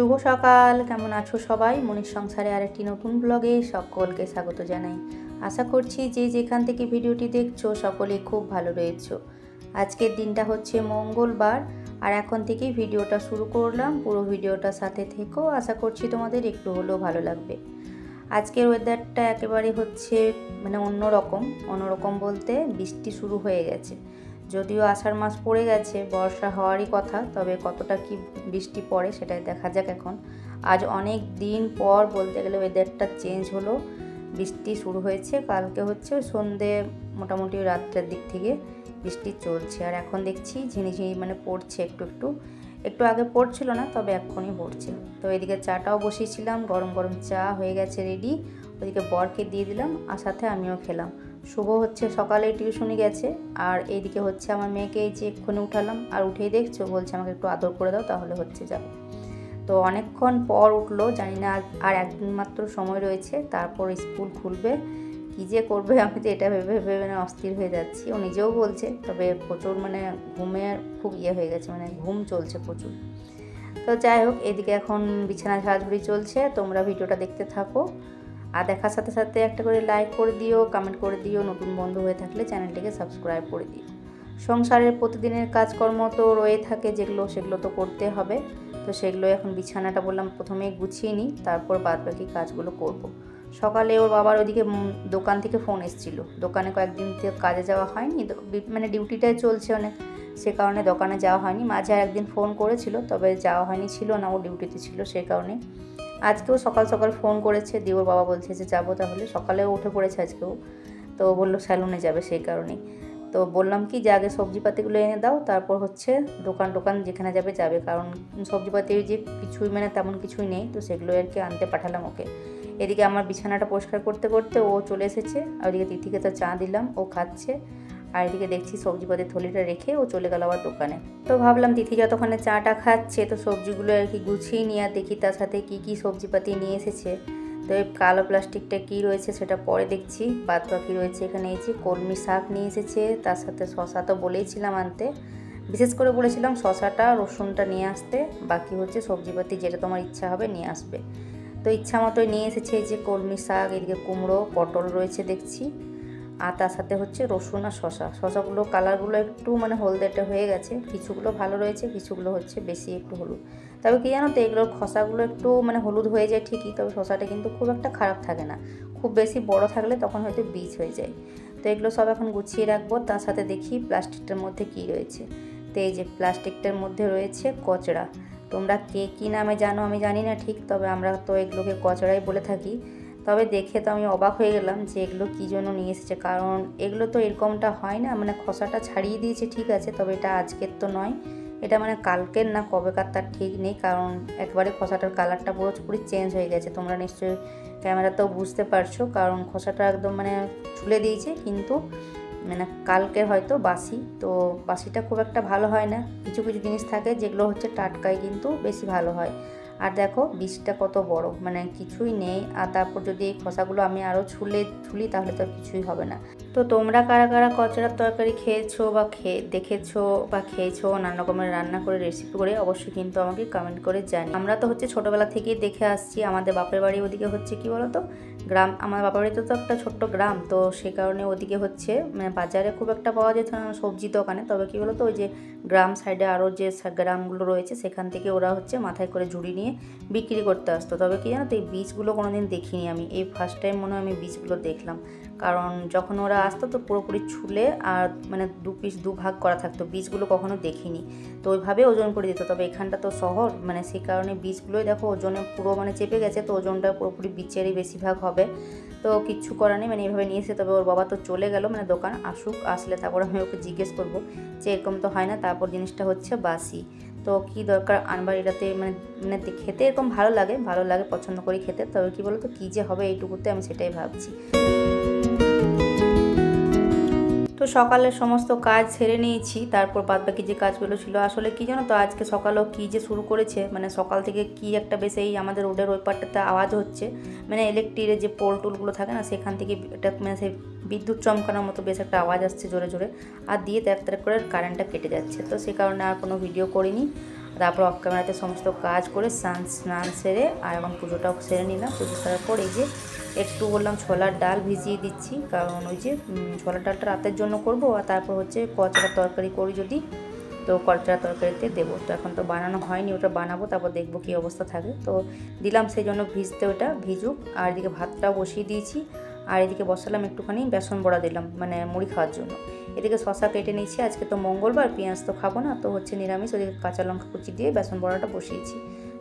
শুভ সকাল, কেমন আছো সবাই? মনির সংসারে আরেকটি নতুন ব্লগে সকলকে স্বাগত জানাই। আশা করছি যে যেখান থেকে ভিডিওটি দেখছো সকলেই খুব ভালো রয়েছো। আজকের দিনটা হচ্ছে মঙ্গলবার, আর এখন থেকেই ভিডিওটা শুরু করলাম। পুরো ভিডিওটার সাথে থেকো, আশা করছি তোমাদের একটু হলেও ভালো লাগবে। আজকের ওয়েদারটা একেবারে হচ্ছে অন্যরকম বলতে বৃষ্টি শুরু হয়ে গেছে। যদিও আষাঢ় মাস পড়ে গেছে, বর্ষা হওয়ারই কথা, তবে কতটা কি বৃষ্টি পড়ে সেটাই দেখা যাক। এখন আজ অনেক দিন পর বলতে গেলে ওয়েদারটা চেঞ্জ হলো, বৃষ্টি শুরু হয়েছে। কালকে হচ্ছে সন্ধে মোটামুটি রাত্রের দিক থেকে বৃষ্টি চলছে, আর এখন দেখছি ঝিনিঝিনি পড়ছে একটু আগে পড়ছিল না, তবে এখনই পড়ছে। তো এদিকে চাটাও বসিয়েছিলাম, গরম গরম চা হয়ে গেছে রেডি। ওইদিকে বরকে দিয়ে দিলাম, আর সাথে আমিও খেলাম। শুভ হচ্ছে সকালে টিউশনি গেছে, আর এইদিকে হচ্ছে আমার মেয়েকে এই যে এক্ষুনি উঠালাম, আর উঠেই দেখছো বলছে আমাকে একটু আদর করে দাও, তাহলে হচ্ছে যাবে। তো অনেকক্ষণ পর উঠলো, জানি না আর একদিন মাত্র সময় রয়েছে, তারপর স্কুল খুলবে। কী যে করবে আমি তো এটা ভেবে ভেবে অস্থির হয়ে যাচ্ছি। ও নিজেও বলছে, তবে প্রচুর ঘুমের খুব হয়ে গেছে, ঘুম চলছে প্রচুর। তো যাই হোক, এদিকে এখন বিছানা ঝাড়াঝুড়ি চলছে। তোমরা ভিডিওটা দেখতে থাকো, আর দেখার সাথে সাথে একটা করে লাইক করে দিও, কমেন্ট করে দিও। নতুন বন্ধু হয়ে থাকলে চ্যানেলটিকে সাবস্ক্রাইব করে দিও। সংসারের প্রতিদিনের কাজকর্ম তো রয়ে থাকে, সেগুলো তো করতে হবে। তো সেগুলো এখন বিছানাটা বললাম প্রথমে গুছিয়ে নিই, তারপর বাদবাকি কাজগুলো করব। সকালে ওর বাবার ওইদিকে দোকান থেকে ফোন এসেছিলো। দোকানে কয়েকদিন থেকে কাজে যাওয়া হয়নি, ডিউটিটাই চলছে অনেক, সে কারণে দোকানে যাওয়া হয়নি। মাঝে একদিন ফোন করেছিল, তবে যাওয়া হয়নি, ছিল না, ও ডিউটিতে ছিল, সে কারণে। আজকেও সকাল সকাল ফোন করেছে, দিয়ে ওর বাবা বলছে যে যাবো, তাহলে সকালেও উঠে পড়েছে আজকেও। তো বললো স্যালুনে যাবে, সেই কারণেই। তো বললাম কি যে আগে সবজিপাতিগুলো এনে দাও, তারপর হচ্ছে দোকান যেখানে যাবে, কারণ সবজিপাতির যে কিছুই তেমন কিছুই নেই, তো সেগুলো আর কি আনতে পাঠালাম ওকে। এদিকে আমার বিছানাটা পরিষ্কার করতে করতে ও চলে এসেছে, আর ওদিকে তিথিকে তো চা দিলাম, ও খাচ্ছে। আর এদিকে দেখছি সবজিপাতির থলিটা রেখে ও চলে গেল আবার দোকানে। তো ভাবলাম তিথি যতক্ষণে চাটা খাচ্ছে, তো সবজিগুলো আর কি গুছিয়ে নিয়ে আর দেখি তার সাথে কি সবজিপাতি নিয়ে এসেছে। তো এই কালো প্লাস্টিকটা কি রয়েছে সেটা পরে দেখছি। বাদ বাকি রয়েছে এখানে এই যে কলমি শাক নিয়ে এসেছে, তার সাথে শশা তো বলেইছিলাম আনতে, বিশেষ করে বলেছিলাম শশাটা রসুনটা নিয়ে আসতে, বাকি হচ্ছে সবজিপাতি যেটা তোমার ইচ্ছা হবে নিয়ে আসবে। তো ইচ্ছা মতোই নিয়ে এসেছে এই যে কলমি শাক, এদিকে কুমড়ো, পটল রয়েছে দেখছি, আর তার সাথে হচ্ছে রসুন আর শশাগুলো কালারগুলো একটু হলদেটে হয়ে গেছে, কিছুগুলো ভালো রয়েছে, কিছুগুলো হচ্ছে বেশি একটু হলুদ। তবে কি জানো তো, এগুলোর খোসাগুলো একটু হলুদ হয়ে যায় ঠিকই, তবে শশাটা কিন্তু খুব একটা খারাপ থাকে না। খুব বেশি বড় থাকলে তখন হয়তো বীজ হয়ে যায়। তো এগুলো সব এখন গুছিয়ে রাখবো। তার সাথে দেখি প্লাস্টিকটার মধ্যে কি রয়েছে। তো এই যে প্লাস্টিকটার মধ্যে রয়েছে কচড়া। তোমরা কে কী নামে জানো আমি জানি না ঠিক, তবে আমরা তো এগুলোকে কচড়াই বলে থাকি। তবে দেখে তো আমি অবাক হয়ে গেলাম যে এগুলো কী জন্য নিয়ে এসেছে, কারণ এগুলো তো এরকমটা হয় না। খোসাটা ছাড়িয়ে দিয়েছে ঠিক আছে, তবে এটা আজকের তো নয়, এটা কালকের না কবেকার তার ঠিক নেই, কারণ একবারে খোসাটার কালারটা পুরোপুরি চেঞ্জ হয়ে গেছে। তোমরা নিশ্চয়ই ক্যামেরাতেও বুঝতে পারছো, কারণ খোসাটা একদম ছুলে দিয়েছে, কিন্তু কালকের হয়তো বাসি। তো বাসিটা খুব একটা ভালো হয় না, কিছু কিছু জিনিস থাকে যেগুলো হচ্ছে টাটকাই কিন্তু বেশি ভালো হয়। আর দেখো বীজটা কত বড়, কিছুই নেই। আর তারপর যদি এই খোসাগুলো আমি আরও ছুলি তাহলে তো কিছুই হবে না। তো তোমরা কারা কারা কচড়ার তরকারি খেয়েছো বা দেখেছো বা খেয়েছো, নানা রকমের রান্না করে রেসিপি করে অবশ্যই কিন্তু আমাকে কমেন্ট করে জানি। আমরা তো হচ্ছে ছোটোবেলা থেকেই দেখে আসছি, আমাদের বাপের বাড়ি ওদিকে হচ্ছে কি বলতো গ্রাম, আমার বাপের বাড়িতে তো একটা ছোট্ট গ্রাম, তো সে কারণে ওদিকে হচ্ছে বাজারে খুব একটা পাওয়া যেত না সবজি দোকানে, তবে কি বলতো ওই যে গ্রাম সাইডে আরও যে গ্রামগুলো রয়েছে সেখান থেকে ওরা হচ্ছে মাথায় করে ঝুড়ি নিয়ে বিক্রি করতে আসতো। তবে কি জানো তো, এই বীজগুলো কোনোদিন দেখিনি আমি, এই ফার্স্ট টাইম মনে হয় আমি বীজগুলো দেখলাম। কারণ যখন ওরা আসতো তো পুরোপুরি ছুলে আর দু ভাগ করা থাকতো, বীজগুলো কখনো দেখিনি। তো ওইভাবে ওজন করে দিত। তবে এখানটা তো শহর, সেই কারণে বীজগুলোই দেখো ওজনে পুরো চেপে গেছে, তো ওজনটা পুরোপুরি বীজেরই বেশিরভাগ হবে। তো কিচ্ছু করার নেই, এইভাবে নিয়ে এসে, তবে ওর বাবা তো চলে গেল, দোকান আসলে তারপর আমি ওকে জিজ্ঞেস করবো যে এরকম তো হয় না, তারপর জিনিসটা হচ্ছে বাসি, তো কি দরকার আনবার, এটাতে খেতে এরকম ভালো লাগে, পছন্দ করি খেতে। তবে কি বলতো কী যে হবে এইটুকুতে, আমি সেটাই ভাবছি। তো সকালের সমস্ত কাজ সেরে নিয়েছি, তারপর বাদবাকি যে কাজগুলো ছিল, আসলে কি জানো তো আজকে সকালেও কী যে শুরু করেছে, সকাল থেকে কি একটা বেশ এই আমাদের রোডের ওই পারটাতে আওয়াজ হচ্ছে, ইলেকট্রিকের যে পোল টোলগুলো থাকে না, সেখান থেকে এটা সেই বিদ্যুৎ চমকানোর মতো বেশ একটা আওয়াজ আসছে জোরে জোরে, আর দিয়ে তার করে কারেন্টটা কেটে যাচ্ছে। তো সে কারণে আর কোনো ভিডিও করিনি। তারপর অফ ক্যামেরাতে সমস্ত কাজ করে স্নান সেরে আর এখন পুজোটাও সেরে নিলাম। পুজো সারার পর এই যে একটু বললাম ছোলার ডাল ভিজিয়ে দিচ্ছি, কারণ ওই যে ছোলার ডালটা রাতের জন্য করব, আর তারপর হচ্ছে কচড়া তরকারি করি যদি, তো কচড়া তরকারিতে দেবো। তো এখন তো বানানো হয়নি, ওটা বানাবো, তারপর দেখবো কী অবস্থা থাকে। তো দিলাম সেই জন্য ভিজতে, ওটা ভিজুক। আর এদিকে ভাতটাও বসিয়ে দিয়েছি, আর এদিকে বসালাম একটুখানি বেসন বড়া দিলাম, মানে মুড়ি খাওয়ার জন্য। এদিকে শশা কেটে নিচ্ছি, আজকে তো মঙ্গলবার, পেঁয়াজ তো খাবো না, তো হচ্ছে নিরামিষ। ওদিকে কাঁচা লঙ্কা কুচি দিয়ে বেসন বড়াটা বসিয়েছি।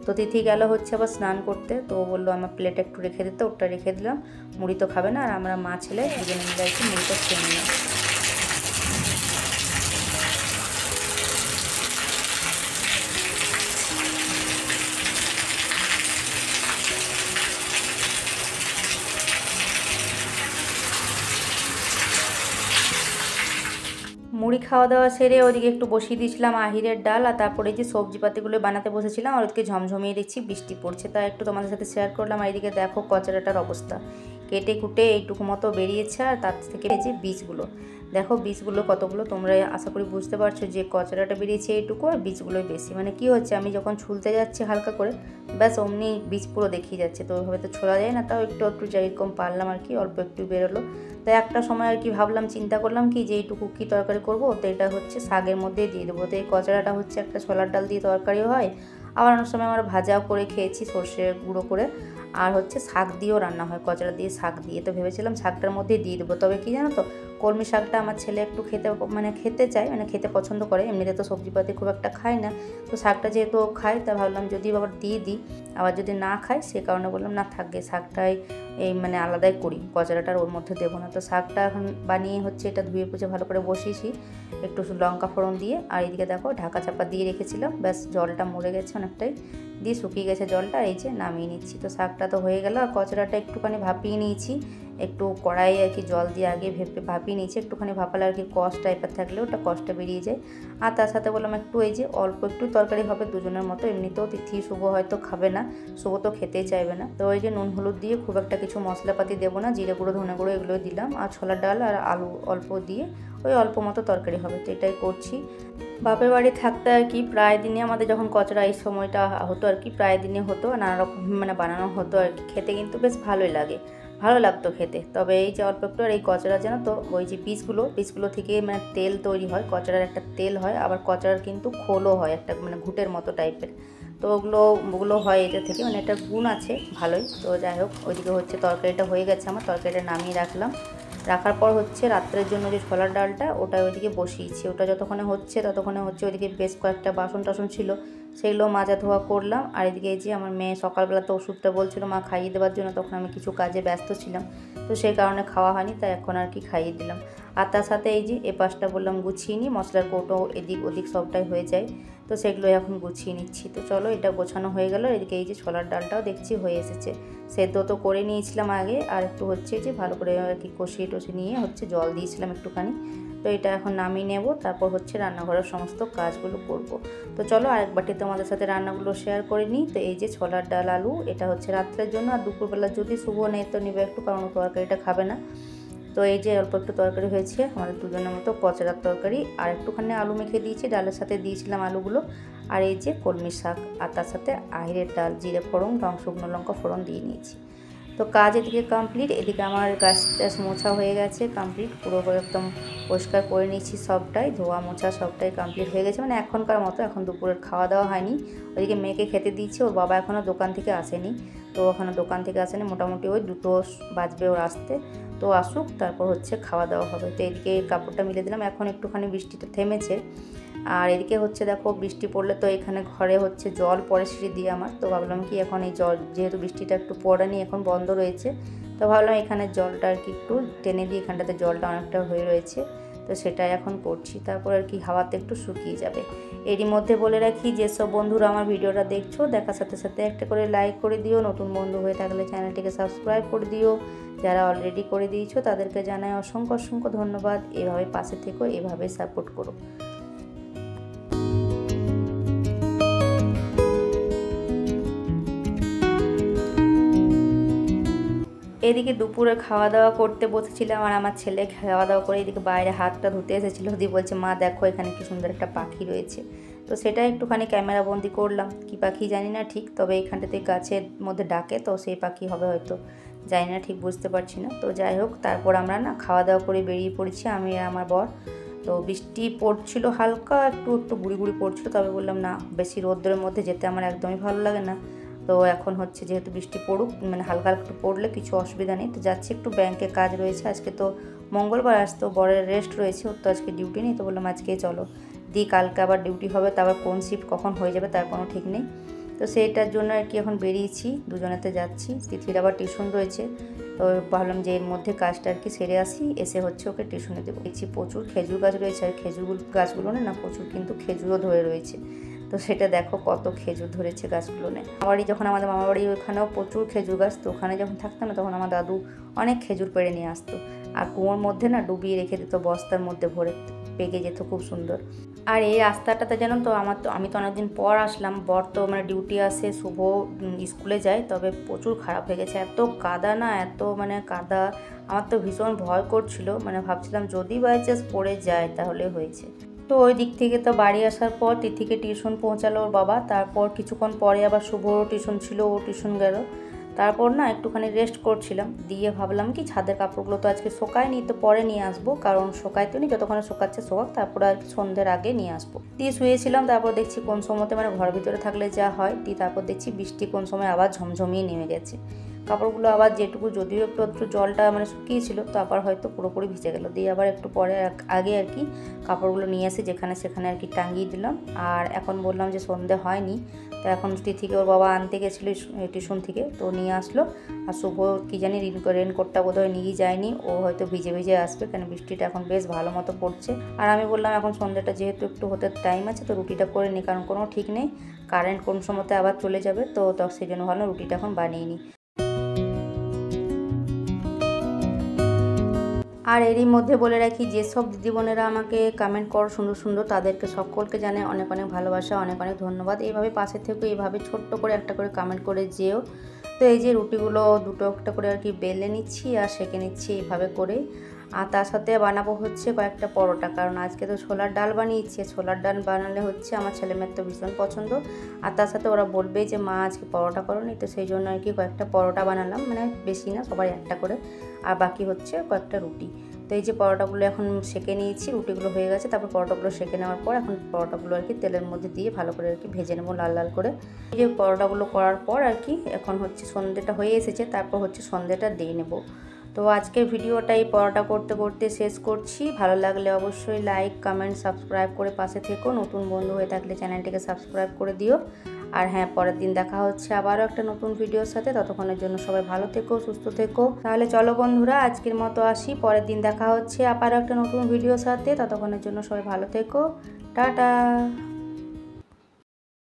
তো তিথি গেল হচ্ছে আবার স্নান করতে, তো বললো আমার প্লেটে একটু রেখে দিতে, ওটা রেখে দিলাম। মুড়ি তো খাবে না, আর আমরা মা ছেলে দুজনে মিলে একটু মুড়িটা খেয়ে নিলাম। মুড়ি খাওয়া দাওয়া সেরে ওদিকে একটু বসিয়ে দিয়েছিলাম আহিরের ডাল, আর তারপরে যে সবজিপাতিগুলো বানাতে বসেছিলাম, আর ওদিকে ঝমঝমিয়ে দিচ্ছি, বৃষ্টি পড়ছে, তাই একটু তোমাদের সাথে শেয়ার করলাম। আর এদিকে দেখো কচড়াটার অবস্থা, কেটে কুটে এইটুকু মতো বেরিয়েছে, আর তার থেকে এই যে বীজগুলো দেখো, বীজগুলো কতগুলো, তোমরা আশা করি বুঝতে পারছো যে কচড়াটা বেরিয়েছে এইটুকু, আর বীজগুলোই বেশি। মানে কি হচ্ছে, আমি যখন ছুলতে যাচ্ছি হালকা করে, ব্যাস অমনি বীজ পুরো দেখিয়ে যাচ্ছে। তো ওইভাবে তো ছোলা যায় না, তাও একটু একটু যেরকম পারলাম আর কি, অল্প একটু বেরোলো। তো একটা সময় আর কি ভাবলাম, চিন্তা করলাম কি যে এইটুকু কী তরকারি করবো, তো এটা হচ্ছে শাকের মধ্যে দিয়ে দেবো। তো এই কচড়াটা হচ্ছে একটা ছোলার ডাল দিয়ে তরকারিও হয়, আবার অনেক সময় আমরা ভাজাও করে খেয়েছি সর্ষে গুঁড়ো করে, আর হচ্ছে শাক দিয়েও রান্না হয়, কচড়া দিয়ে শাক দিয়ে। তো ভেবেছিলাম শাকটার মধ্যেই দিয়ে দেবো। তবে কি জানো তো, কলমি শাকটা আমার ছেলে একটু খেতে চায়, মানে খেতে পছন্দ করে, এমনিতে তো সবজিপাতি খুব একটা খায় না। তো শাকটা যেহেতু খায়, তা ভাবলাম যদি আবার দিয়ে দিই, আবার যদি না খায় সে কারণে বললাম না থাকবে, শাকটাই এই মানে আলাদাই করি, কচড়াটার ওর মধ্যে দেবো না। তো শাকটা এখন বানিয়ে হচ্ছে এটা ধুয়ে পুছে ভালো করে বসিয়েছি, একটু লঙ্কা ফোড়ন দিয়ে। আর এইদিকে দেখো ঢাকা চাপা দিয়ে রেখেছিলাম, ব্যাস জলটা মরে গেছে অনেকটাই, দিয়ে শুকিয়ে গেছে জলটা, এই যে নামিয়ে নিচ্ছি। তো শাকটা তো হয়ে গেল, আর কচড়াটা একটুখানি ভাপিয়ে নিয়েছি, একটু কড়াইয়ে আর কি জল দিয়ে আগে ভাপিয়ে নিয়েছি। একটুখানি ভাপালে আর কি কষ টাইপের থাকলে ওটা কষটা বেরিয়ে যায়। আর তার সাথে বললাম একটু এই যে অল্প একটু তরকারি হবে দুজনের মতো, এমনিতেও তিথি শুভ হয়তো খাবে না, শুভ তো খেতেই চাইবে না। তো ওই যে নুন হলুদ দিয়ে খুব একটা কিছু মশলাপাতি দেবো না, জিরে গুঁড়ো ধনে গুঁড়ো এগুলো দিলাম, আর ছোলার ডাল আর আলু অল্প দিয়ে ওই অল্প মতো তরকারি হবে। তো এটাই করছি। বাপের বাড়ি থাকতে আর কি প্রায় দিনই আমাদের যখন কচড়া এই সময়টা হতো আর কি, প্রায় দিনই হতো, নানা রকম মানে বানানো হতো আর কি, খেতে কিন্তু বেশ ভালোই ভালো লাগতো খেতে। তবে এই যে অল্প একটু আর এই কচড়া যেন, তো ওই যে বীজগুলো থেকে মানে তেল তৈরি হয়, কচড়ার একটা তেল হয়, আবার কচড়ার কিন্তু খোলও হয় একটা মানে ঘুটের মতো টাইপের। তো ওগুলো হয় এটা থেকে, মানে একটা গুণ আছে ভালোই। তো যাই হোক, ওইদিকে হচ্ছে তরকারিটা হয়ে গেছে আমার, তরকারিটা নামিয়ে রাখার পর হচ্ছে রাত্রের জন্য যে ছোলার ডালটা ওটা ওইদিকে বসিয়েছি। ওটা যতক্ষণে হচ্ছে ততক্ষণে হচ্ছে ওইদিকে বেশ কয়েকটা বাসন টাসন ছিল, সেগুলো মাজা ধোয়া করলাম। আর এদিকে এই যে আমার মেয়ে সকালবেলা তো ওষুধটা বলছিল মা খাইয়ে দেওয়ার জন্য, তখন আমি কিছু কাজে ব্যস্ত ছিলাম, তো সেই কারণে খাওয়া হয়নি, তাই এখন আর কি খাইয়ে দিলাম। আর তার সাথে এই যে এ পাশটা বললাম গুছিয়ে নিই, মশলার কৌটো এদিক ওদিক সবটাই হয়ে যায়, তো সেগুলো এখন গুছিয়ে নিচ্ছি। তো চলো এটা গোছানো হয়ে গেল। এদিকে এই যে ছোলার ডালটাও দেখছি হয়ে এসেছে, সেদ্ধ তো করে নিয়েছিলাম আগে, আর একটু হচ্ছে যে ভালো করে আর কি কষিয়ে টষিয়ে নিয়ে হচ্ছে জল দিয়েছিলাম একটুখানি। তো এটা এখন নামিয়ে নেব, তারপর হচ্ছে রান্নাঘরের সমস্ত কাজগুলো করব। তো চলো আরেক বাটি তোমাদের সাথে রান্নাগুলো শেয়ার করে নিই। তো এই যে ছোলার ডাল আলু, এটা হচ্ছে রাত্রের জন্য, আর দুপুরবেলা যদি শুভ নেই তো নিবে একটু, কারণ তরকারিটা খাবে না। তো এই যে অল্প একটু তরকারি হয়েছে আমাদের দুজনের মতো, কচড়ার তরকারি, আর একটুখানি আলু মেখে দিয়েছি, ডালের সাথে দিয়েছিলাম আলুগুলো, আর এই যে কলমি শাক, আর তার সাথে আহিরের ডাল, জিরে ফোড়ন, শুকনো লঙ্কা ফোড়ন দিয়ে নিয়েছি। তো কাজ এদিকে কমপ্লিট, এদিকে আমার গাছ টাছ মোছা হয়ে গেছে কমপ্লিট, পুরো একদম পরিষ্কার করে নিয়েছি, সবটাই ধোয়া মোছা সবটাই কমপ্লিট হয়ে গেছে, মানে এখনকার মতো। এখন দুপুরের খাওয়া দাওয়া হয়নি, ওইদিকে মেয়েকে খেতে দিয়েছি, ওর বাবা এখনও দোকান থেকে আসেনি, মোটামুটি ওই 2টো বাজবে ওর আসতে। তো আসুক, তারপর হচ্ছে খাওয়া দাওয়া হবে। তো এদিকে কাপড়টা মিলে দিলাম, এখন একটুখানি বৃষ্টিটা থেমেছে। আর এদিকে হচ্ছে দেখো বৃষ্টি পড়লে তো এখানে ঘরে হচ্ছে জল পড়ে সিঁড়ি দিয়ে আমার, তো ভাবলাম কি এখন এই জল যেহেতু বৃষ্টিটা একটু পড়েনি, এখন বন্ধ রয়েছে, তো ভাবলাম এখানে জলটা আর কি একটু টেনে দিই, এখানটাতে জলটা অনেকটা হয়ে রয়েছে, তো সেটাই এখন করছি। তারপর আর কি হাওয়াতে একটু শুকিয়ে যাবে। এরই মধ্যে বলে রাখি, যেসব বন্ধুরা আমার ভিডিওটা দেখছো দেখার সাথে সাথে একটা করে লাইক করে দিও, নতুন বন্ধু হয়ে থাকলে চ্যানেলটিকে সাবস্ক্রাইব করে দিও, যারা অলরেডি করে দিয়েছো তাদেরকে জানাই অসংখ্য অসংখ্য ধন্যবাদ। এভাবে পাশে থেকো, এভাবে সাপোর্ট করো। এদিকে দুপুরে খাওয়া দাওয়া করতে বসেছিলাম, আর আমার ছেলে খাওয়া দাওয়া করে এদিকে বাইরে হাতটা ধুতে এসেছিলো, দিয়ে বলছে মা দেখো এখানে কি সুন্দর একটা পাখি রয়েছে। তো সেটা একটুখানি ক্যামেরা বন্দি করলাম। কি পাখি জানি না ঠিক, তবে এইখানটাতে গাছের মধ্যে ডাকে, তো সেই পাখি হবে হয়তো, জানি না ঠিক, বুঝতে পারছি না। তো যাই হোক, তারপর আমরা না খাওয়া দাওয়া করে বেরিয়ে পড়েছি আমি আর আমার বর। তো বৃষ্টি পড়ছিল, হালকা একটু একটু গুড়ি গুড়ি পড়ছিল, তবে বললাম না, বেশি রোদ্রের মধ্যে যেতে আমার একদমই ভালো লাগে না। তো এখন হচ্ছে যেহেতু বৃষ্টি পড়ুক, মানে হালকা হালকা একটু পড়লে কিছু অসুবিধা নেই। তো যাচ্ছি, একটু ব্যাংকে কাজ রয়েছে, আজকে তো মঙ্গলবার, আজ তো বরের রেস্ট রয়েছে, ওর তো আজকে ডিউটি নেই। তো বললাম আজকে চলো দিই, কালকে আবার ডিউটি হবে, তো আবার কোন শিফট কখন হয়ে যাবে তার কোনো ঠিক নেই। তো সেইটার জন্য আর কি এখন বেরিয়েছি, দুজনেতে যাচ্ছি। তিথির আবার টিউশন রয়েছে, তো ভাবলাম যে এর মধ্যে কাজটা আর কি সেরে আসি, এসে হচ্ছে ওকে টিউশনে দেবো। দেখছি প্রচুর খেজুর গাছ রয়েছে, আর খেজুর গাছগুলো না প্রচুর কিন্তু খেজুরও ধরে রয়েছে। তো সেটা দেখো কত খেজুর ধরেছে গাছগুলো। আমারই যখন আমাদের মামা বাড়ি ওখানেও প্রচুর খেজুর গাছ, তো ওখানে যখন থাকতাম না তখন আমার দাদু অনেক খেজুর পেড়ে নিয়ে আসতো, আর কুয়োর মধ্যে না ডুবিয়ে রেখে দিত, বস্তার মধ্যে ভরে, পেকে যেত খুব সুন্দর। আর এই রাস্তাটাতে জানো তো, আমি তো অনেকদিন পর আসলাম, বর তো মানে ডিউটি আসে, শুভ স্কুলে যায়, তবে প্রচুর খারাপ হয়ে গেছে, এত কাদা না, এত মানে কাদা, আমার তো ভীষণ ভয় করছিল, মানে ভাবছিলাম যদি বাই চান্স পড়ে যায় তাহলে হয়েছে। তো ওই দিক থেকে তো বাড়ি আসার পর তিথিকে টিউশন পৌঁছালো ওর বাবা, তারপর কিছুক্ষণ পরে আবার শুভরও টিউশন ছিল, ও টিউশন গেল। তারপর না একটুখানি রেস্ট করছিলাম, দিয়ে ভাবলাম কি ছাদের কাপড়গুলো তো আজকে শোকায়নি, তো পরে নিয়ে আসবো, কারণ শোকাইতে নি, যতক্ষণে শোকাচ্ছে শোকাক, তারপরে আর কি সন্ধ্যের আগে নিয়ে আসবো। দিয়ে শুয়েছিলাম, তারপর দেখছি কোন সময়তে মানে ঘর ভিতরে থাকলে যা হয়, দিয়ে তারপর দেখছি বৃষ্টি কোন সময় আবার ঝমঝমিয়ে নেমে গেছে। কাপড়গুলো আবার যেটুকু, যদিও একটু একটু জলটা মানে শুকিয়েছিল, তো আবার হয়তো পুরোপুরি ভিজে গেল। দিয়ে আবার একটু পরে আগে আর কি কাপড়গুলো নিয়ে এসে যেখানে সেখানে আর কি টাঙিয়ে দিলাম। আর এখন বললাম যে সন্ধে হয়নি, তো এখন তিথিকে ওর বাবা আনতে গেছিলো টিউশন থেকে, তো নিয়ে আসলো। আর শুভ কী জানি রেনকোটটা বোধহয় নিয়ে যায়নি, ও হয়তো ভিজে ভিজে আসবে, কারণ বৃষ্টিটা এখন বেশ ভালো মতো পড়ছে। আর আমি বললাম এখন সন্ধ্যাটা যেহেতু একটু হতে টাইম আছে, তো রুটিটা করে নিই, কারণ কোনো ঠিক নেই কারেন্ট কোন সময়তে আবার চলে যাবে, তো সেই জন্য ভালো রুটিটা এখন বানিয়ে নিই। আর এরই মধ্যে বলে রাখি, যেসব দিদি বোনেরা আমাকে কমেন্ট করো সুন্দর সুন্দর, তাদেরকে সকলকে জানাই অনেক অনেক ভালোবাসা, অনেক অনেক ধন্যবাদ। এইভাবে পাশে থেকে এইভাবে ছোট্ট করে একটা করে কমেন্ট করে যেও। তো এই যে রুটিগুলো দুটো একটা করে আর কি বেলে নিচ্ছি আর সেঁকে নিচ্ছি এইভাবে করে। আর তার সাথে বানাবো হচ্ছে কয়েকটা পরোটা, কারণ আজকে তো ছোলার ডাল বানিয়েছি, ছোলার ডাল বানালে হচ্ছে আমার ছেলেমেয়ের তো ভীষণ পছন্দ। আর তার সাথে ওরা বলবে যে মা আজকে পরোটা করোনি, তো সেই জন্য আর কি কয়েকটা পরোটা বানালাম, মানে বেশি না, সবাই একটা করে, আর বাকি হচ্ছে কয়েকটা রুটি। তো এই যে পরোটাগুলো এখন সেঁকে নিয়েছি, রুটিগুলো হয়ে গেছে, তারপর পরোটাগুলো সেঁকে নেওয়ার পর এখন পরোটাগুলো আর কি তেলের মধ্যে দিয়ে ভালো করে আর কি ভেজে নেবো লাল লাল করে। এই যে পরোটাগুলো করার পর আর কি এখন হচ্ছে সন্ধ্যেটা হয়ে এসেছে, তারপর হচ্ছে সন্ধ্যেটা দিয়ে নেব। তো আজকের ভিডিওটা এই পরোটা করতে করতে শেষ করছি। ভালো লাগলে অবশ্যই লাইক কমেন্ট সাবস্ক্রাইব করে পাশে থেকো, নতুন বন্ধু হয়ে থাকলে চ্যানেলটিকে সাবস্ক্রাইব করে দিও। আর হ্যাঁ, পরের দিন দেখা হচ্ছে আবারও একটা নতুন ভিডিওর সাথে, ততক্ষণের জন্য সবাই ভালো থেকো, সুস্থ থেকো। তাহলে চলো বন্ধুরা, আজকের মতো আসি, পরের দিন দেখা হচ্ছে আবারও একটা নতুন ভিডিওর সাথে, ততক্ষণের জন্য সবাই ভালো থেকো, টাটা।